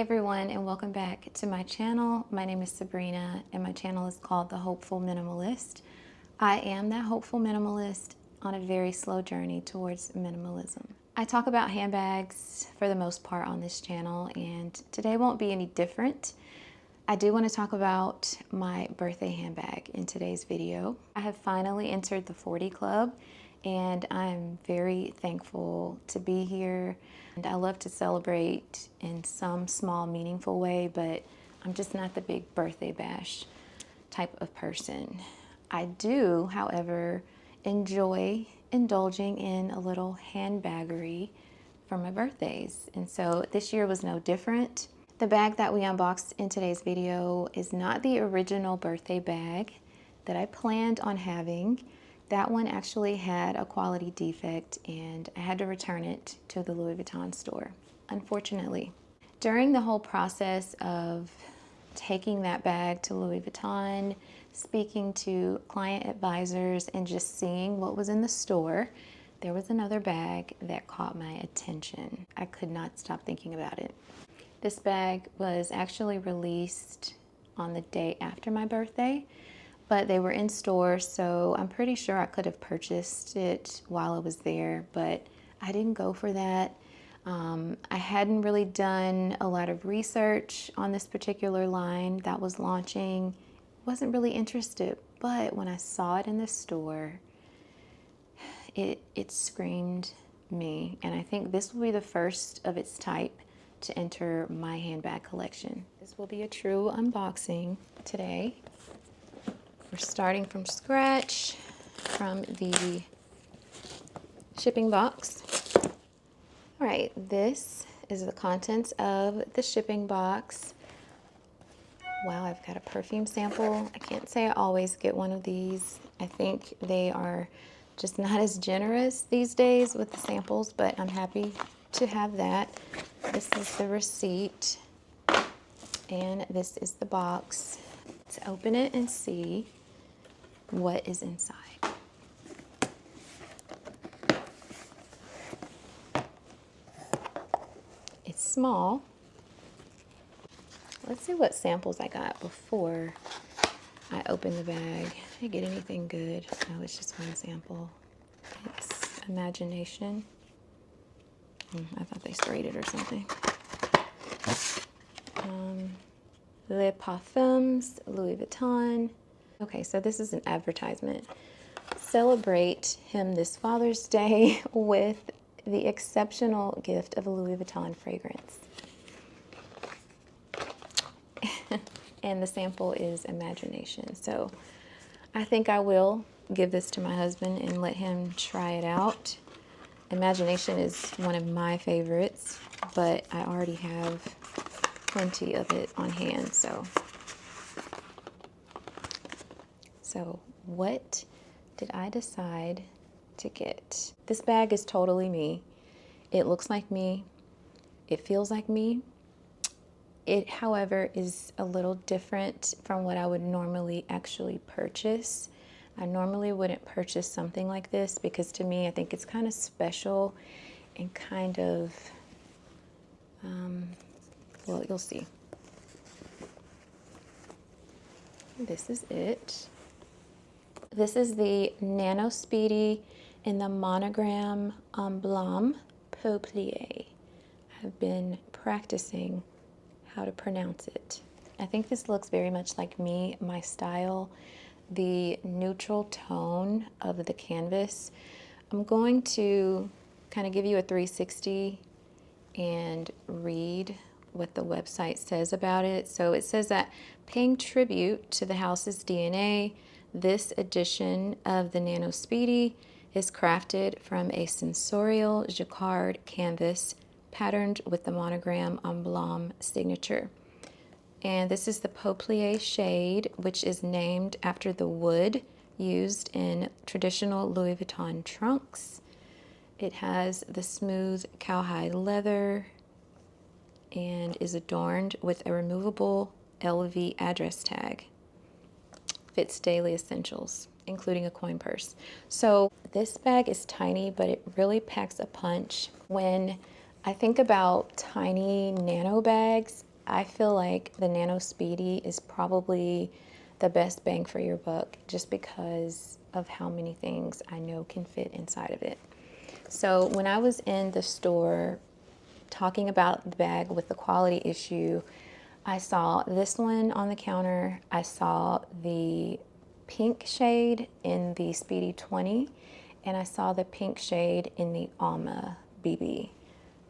Hey everyone, and welcome back to my channel. My name is Sabrina and my channel is called The Hopeful Minimalist. I am that hopeful minimalist on a very slow journey towards minimalism. I talk about handbags for the most part on this channel, and today won't be any different. I do want to talk about my birthday handbag in today's video. I have finally entered the 40 club and I'm very thankful to be here. And I love to celebrate in some small, meaningful way, but I'm just not the big birthday bash type of person. I do, however, enjoy indulging in a little handbaggery for my birthdays. And so this year was no different. The bag that we unboxed in today's video is not the original birthday bag that I planned on having. That one actually had a quality defect and I had to return it to the Louis Vuitton store, unfortunately. During the whole process of taking that bag to Louis Vuitton, speaking to client advisors, and just seeing what was in the store, there was another bag that caught my attention. I could not stop thinking about it. This bag was actually released on the day after my birthday, but they were in store, so I'm pretty sure I could have purchased it while I was there, but I didn't go for that. I hadn't really done a lot of research on this particular line that was launching. Wasn't really interested, but when I saw it in the store, it screamed me, and I think this will be the first of its type to enter my handbag collection. This will be a true unboxing today. We're starting from scratch from the shipping box. All right, this is the contents of the shipping box. Wow, I've got a perfume sample. I can't say I always get one of these. I think they are just not as generous these days with the samples, but I'm happy to have that. This is the receipt, and this is the box. Let's open it and see what is inside. It's small. Let's see what samples I got before I open the bag. Did I get anything good? No, it's just one sample. It's Imagination. I thought they sprayed it or something. Les Parfums, Louis Vuitton. Okay, so this is an advertisement. Celebrate him this Father's Day with the exceptional gift of a Louis Vuitton fragrance. And the sample is Imagination. So I think I will give this to my husband and let him try it out. Imagination is one of my favorites, but I already have plenty of it on hand, so what did I decide to get? This bag is totally me. It looks like me. It feels like me. It, however, is a little different from what I would normally actually purchase. I normally wouldn't purchase something like this because to me, I think it's kind of special and kind of, well, you'll see. This is it. This is the Nano Speedy in the Monogram Emblème Peuplier. I've been practicing how to pronounce it. I think this looks very much like me, my style, the neutral tone of the canvas. I'm going to kind of give you a 360 and read what the website says about it. So it says that paying tribute to the house's DNA, this edition of the Nano Speedy is crafted from a sensorial jacquard canvas patterned with the Monogram Emblème signature. And this is the Peuplier shade, which is named after the wood used in traditional Louis Vuitton trunks. It has the smooth cowhide leather and is adorned with a removable LV address tag. Fits daily essentials, including a coin purse. So this bag is tiny, but it really packs a punch. When I think about tiny nano bags, I feel like the Nano Speedy is probably the best bang for your buck just because of how many things I know can fit inside of it. So when I was in the store talking about the bag with the quality issue, I saw this one on the counter. I saw the pink shade in the Speedy 20, and I saw the pink shade in the Alma BB.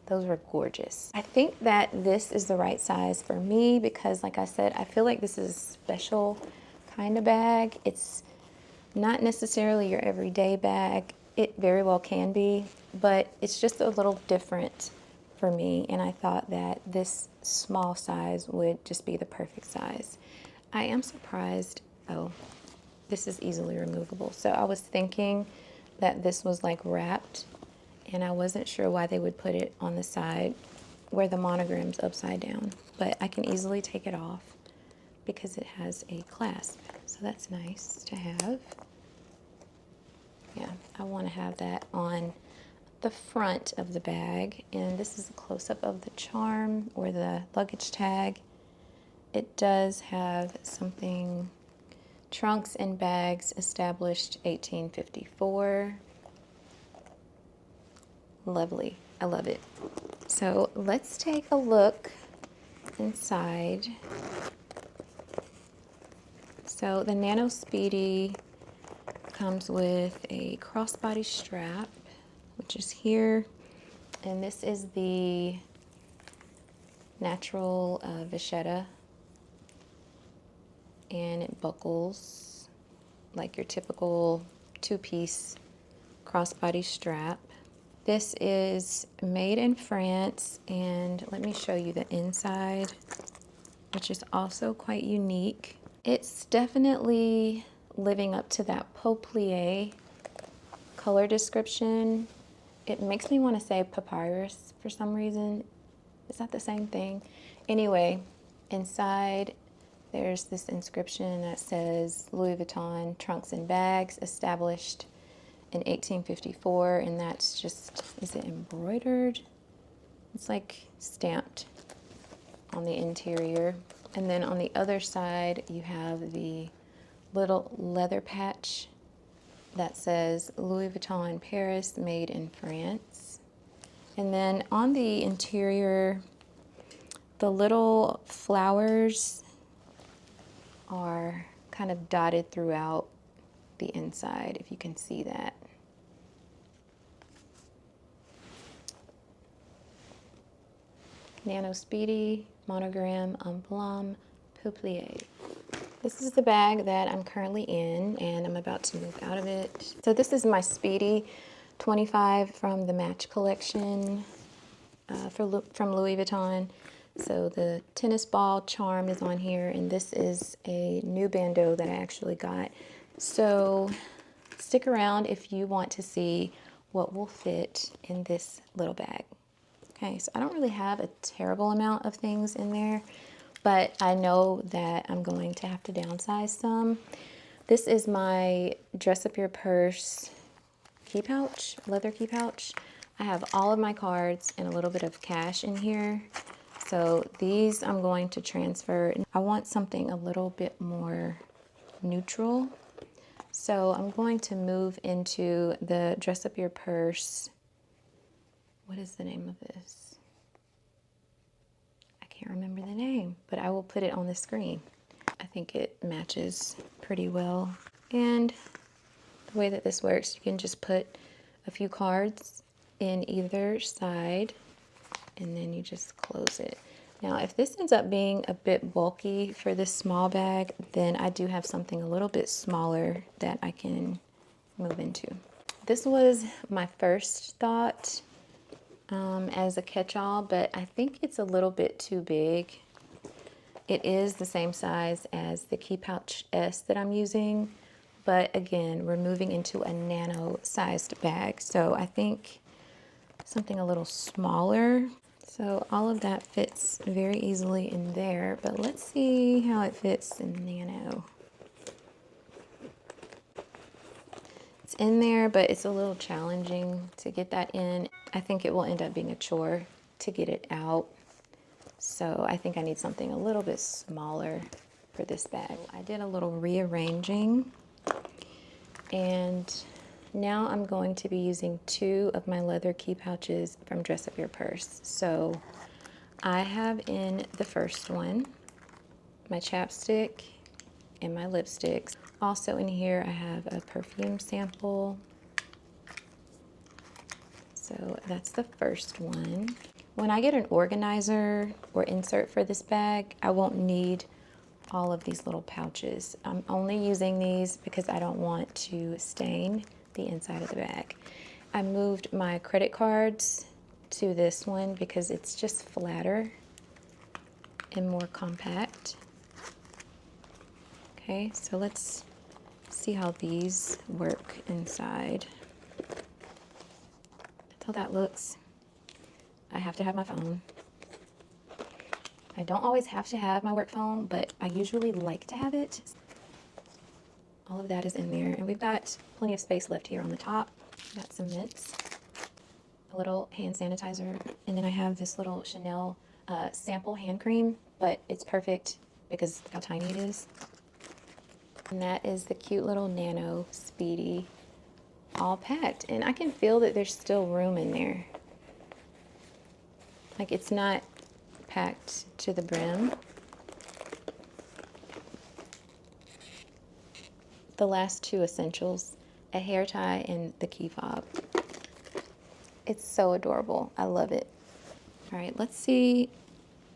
Those were gorgeous. I think that this is the right size for me because, like I said, I feel like this is a special kind of bag. It's not necessarily your everyday bag. It very well can be, but it's just a little different for me, and I thought that this small size would just be the perfect size. I am surprised, oh, this is easily removable. So I was thinking that this was like wrapped, and I wasn't sure why they would put it on the side where the monogram's upside down, but I can easily take it off because it has a clasp. So that's nice to have. Yeah, I want to have that on the front of the bag, and this is a close-up of the charm or the luggage tag. It does have something, trunks and bags established 1854. Lovely, I love it. So let's take a look inside. So the Nano Speedy comes with a crossbody strap, which is here, and this is the natural vachetta, and it buckles like your typical two-piece crossbody strap. This is made in France, and let me show you the inside, which is also quite unique. It's definitely living up to that Peuplier color description. It makes me want to say papyrus for some reason. Is that the same thing? Anyway, inside there's this inscription that says Louis Vuitton trunks and bags established in 1854, and that's just, is it embroidered? It's like stamped on the interior. And then on the other side you have the little leather patch that says Louis Vuitton Paris, made in France. And then on the interior, the little flowers are kind of dotted throughout the inside, if you can see that. Nano Speedy, Monogram, Emblème, Peuplier. This is the bag that I'm currently in, and I'm about to move out of it. So this is my Speedy 25 from the Match collection from Louis Vuitton. So the tennis ball charm is on here, and this is a new bandeau that I actually got. So stick around if you want to see what will fit in this little bag. Okay, so I don't really have a terrible amount of things in there, but I know that I'm going to have to downsize some. This is my dress up your purse key pouch, leather key pouch. I have all of my cards and a little bit of cash in here. So these I'm going to transfer. I want something a little bit more neutral. So I'm going to move into the dress up your purse. What is the name of this? I can't remember the name, but I will put it on the screen. I think it matches pretty well. And the way that this works, you can just put a few cards in either side, and then you just close it. Now, if this ends up being a bit bulky for this small bag, then I do have something a little bit smaller that I can move into. This was my first thought as a catch-all, but I think it's a little bit too big. It is the same size as the Key Pouch S that I'm using, but again, we're moving into a nano-sized bag, so I think something a little smaller. So all of that fits very easily in there, but let's see how it fits in nano. It's in there, but it's a little challenging to get that in. I think it will end up being a chore to get it out. So I think I need something a little bit smaller for this bag. I did a little rearranging, and now I'm going to be using 2 of my leather key pouches from Dress Up Your Purse. So I have in the first one my chapstick and my lipsticks. Also in here I have a perfume sample. So that's the first one. When I get an organizer or insert for this bag, I won't need all of these little pouches. I'm only using these because I don't want to stain the inside of the bag. I moved my credit cards to this one because it's just flatter and more compact. Okay, so let's see how these work inside. That's how that looks. I have to have my phone. I don't always have to have my work phone, but I usually like to have it. All of that is in there, and we've got plenty of space left here on the top. Got some mints, a little hand sanitizer, and then I have this little Chanel sample hand cream, but it's perfect because of how tiny it is. And that is the cute little Nano Speedy, all packed. And I can feel that there's still room in there. Like, it's not packed to the brim. The last 2 essentials, a hair tie and the key fob. It's so adorable. I love it. All right, let's see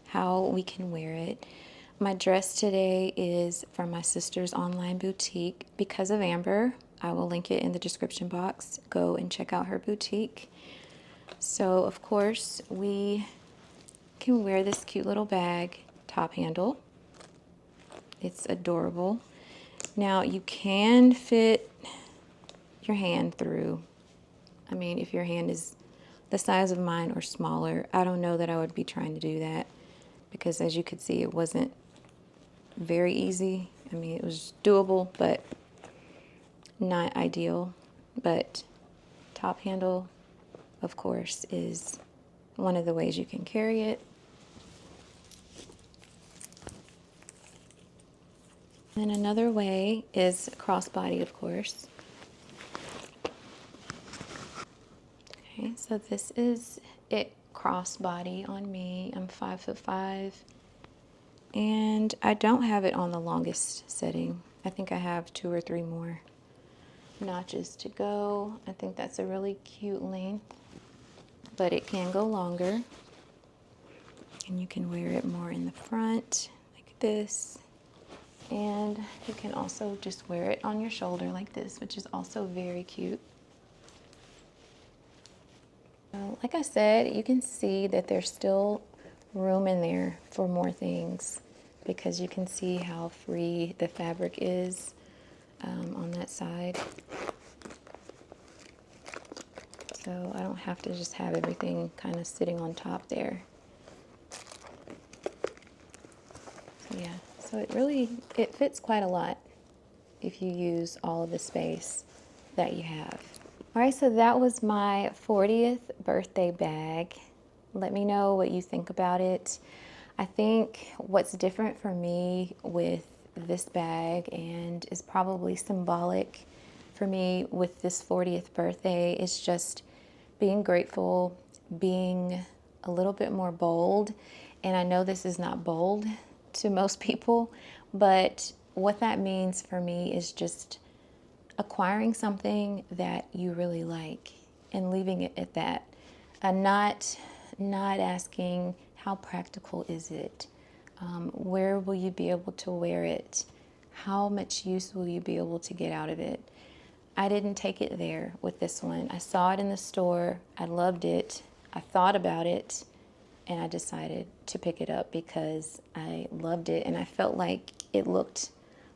how we can wear it. My dress today is from my sister's online boutique. Because of Amber, I will link it in the description box. Go and check out her boutique. So, of course, we can wear this cute little bag, top handle. It's adorable. Now, you can fit your hand through. I mean, if your hand is the size of mine or smaller, I don't know that I would be trying to do that, because as you could see, it wasn't very easy. I mean, it was doable, but not ideal. But top handle, of course, is one of the ways you can carry it. And another way is crossbody, of course. Okay, so this is it crossbody on me. I'm 5'5", and I don't have it on the longest setting. I think I have 2 or 3 more notches to go. I think that's a really cute length, but it can go longer, and you can wear it more in the front like this. And you can also just wear it on your shoulder like this, which is also very cute. Like I said, you can see that there's still room in there for more things, because you can see how free the fabric is on that side. So I don't have to just have everything kind of sitting on top there. So yeah. So it fits quite a lot if you use all of the space that you have. All right, so that was my 40th birthday bag. Let me know what you think about it. I think what's different for me with this bag, and is probably symbolic for me with this 40th birthday, is just being grateful, being a little bit more bold. And I know this is not bold to most people, but what that means for me is just acquiring something that you really like and leaving it at that, and not asking how practical is it, where will you be able to wear it, how much use will you be able to get out of it. I didn't take it there with this one. I saw it in the store, I loved it, I thought about it, and I decided to pick it up because I loved it and I felt like it looked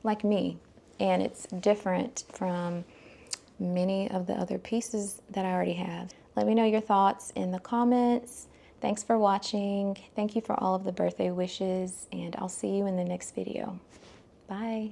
like me. And it's different from many of the other pieces that I already have. Let me know your thoughts in the comments. Thanks for watching. Thank you for all of the birthday wishes, and I'll see you in the next video. Bye.